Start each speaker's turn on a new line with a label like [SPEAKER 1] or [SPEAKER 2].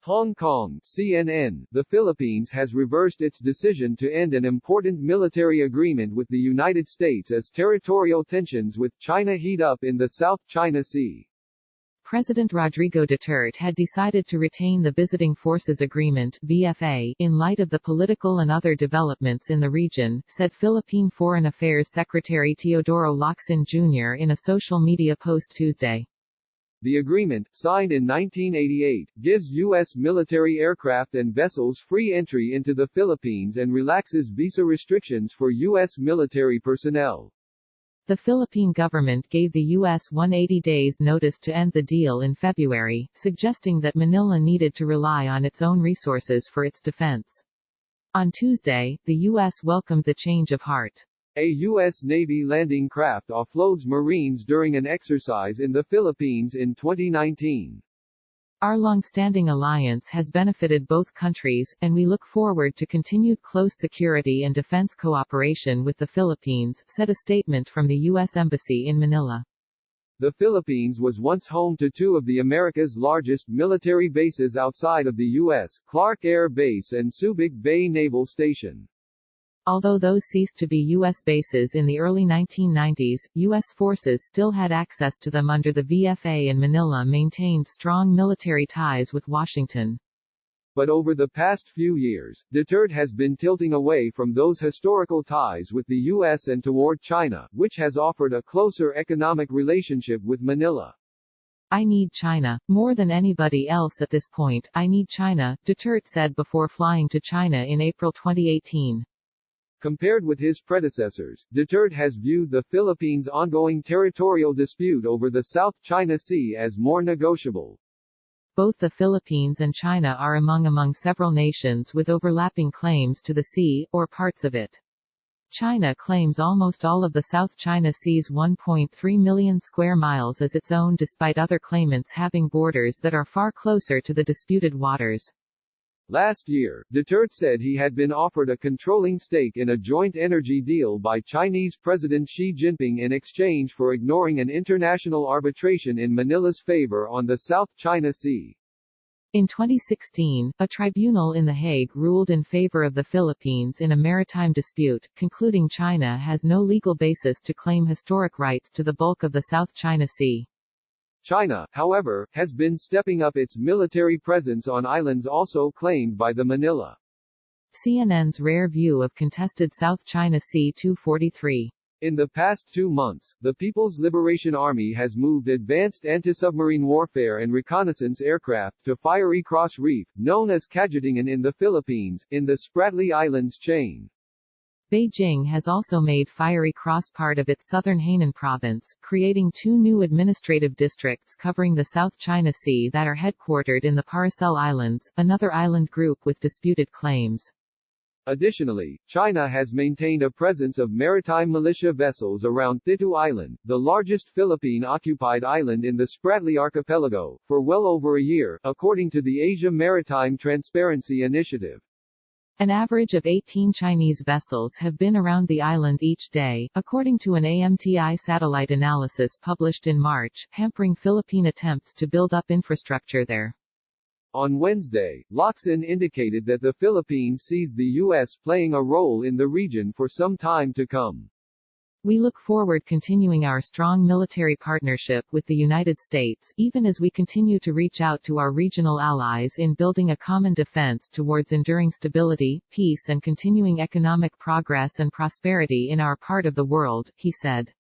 [SPEAKER 1] Hong Kong, CNN, the Philippines has reversed its decision to end an important military agreement with the United States as territorial tensions with China heat up in the South China Sea.
[SPEAKER 2] President Rodrigo Duterte had decided to retain the Visiting Forces Agreement (VFA) in light of the political and other developments in the region, said Philippine Foreign Affairs Secretary Teodoro Locsin Jr. in a social media post Tuesday.
[SPEAKER 1] The agreement, signed in 1988, gives U.S. military aircraft and vessels free entry into the Philippines and relaxes visa restrictions for U.S. military personnel.
[SPEAKER 2] The Philippine government gave the U.S. 180 days notice to end the deal in February, suggesting that Manila needed to rely on its own resources for its defense. On Tuesday, the U.S. welcomed the change of heart.
[SPEAKER 1] A U.S. Navy landing craft offloads Marines during an exercise in the Philippines in 2019.
[SPEAKER 2] Our long-standing alliance has benefited both countries, and we look forward to continued close security and defense cooperation with the Philippines, said a statement from the U.S. Embassy in Manila.
[SPEAKER 1] The Philippines was once home to two of the America's largest military bases outside of the U.S., Clark Air Base and Subic Bay Naval Station.
[SPEAKER 2] Although those ceased to be U.S. bases in the early 1990s, U.S. forces still had access to them under the VFA, and Manila maintained strong military ties with Washington.
[SPEAKER 1] But over the past few years, Duterte has been tilting away from those historical ties with the U.S. and toward China, which has offered a closer economic relationship with Manila.
[SPEAKER 2] "I need China. More than anybody else at this point, I need China," Duterte said before flying to China in April 2018.
[SPEAKER 1] Compared with his predecessors, Duterte has viewed the Philippines' ongoing territorial dispute over the South China Sea as more negotiable.
[SPEAKER 2] Both the Philippines and China are among several nations with overlapping claims to the sea, or parts of it. China claims almost all of the South China Sea's 1.3 million square miles as its own, despite other claimants having borders that are far closer to the disputed waters.
[SPEAKER 1] Last year, Duterte said he had been offered a controlling stake in a joint energy deal by Chinese President Xi Jinping in exchange for ignoring an international arbitration in Manila's favor on the South China Sea.
[SPEAKER 2] In 2016, a tribunal in The Hague ruled in favor of the Philippines in a maritime dispute, concluding China has no legal basis to claim historic rights to the bulk of the South China Sea.
[SPEAKER 1] China, however, has been stepping up its military presence on islands also claimed by the Manila.
[SPEAKER 2] CNN's rare view of contested South China Sea 243.
[SPEAKER 1] In the past 2 months, the People's Liberation Army has moved advanced anti-submarine warfare and reconnaissance aircraft to Fiery Cross Reef, known as Cajetangan in the Philippines, in the Spratly Islands chain.
[SPEAKER 2] Beijing has also made Fiery Cross part of its southern Hainan province, creating 2 new administrative districts covering the South China Sea that are headquartered in the Paracel Islands, another island group with disputed claims.
[SPEAKER 1] Additionally, China has maintained a presence of maritime militia vessels around Thitu Island, the largest Philippine-occupied island in the Spratly Archipelago, for well over a year, according to the Asia Maritime Transparency Initiative.
[SPEAKER 2] An average of 18 Chinese vessels have been around the island each day, according to an AMTI satellite analysis published in March, hampering Philippine attempts to build up infrastructure there.
[SPEAKER 1] On Wednesday, Locsin indicated that the Philippines sees the U.S. playing a role in the region for some time to come.
[SPEAKER 2] "We look forward continuing our strong military partnership with the United States, even as we continue to reach out to our regional allies in building a common defense towards enduring stability, peace and continuing economic progress and prosperity in our part of the world," he said.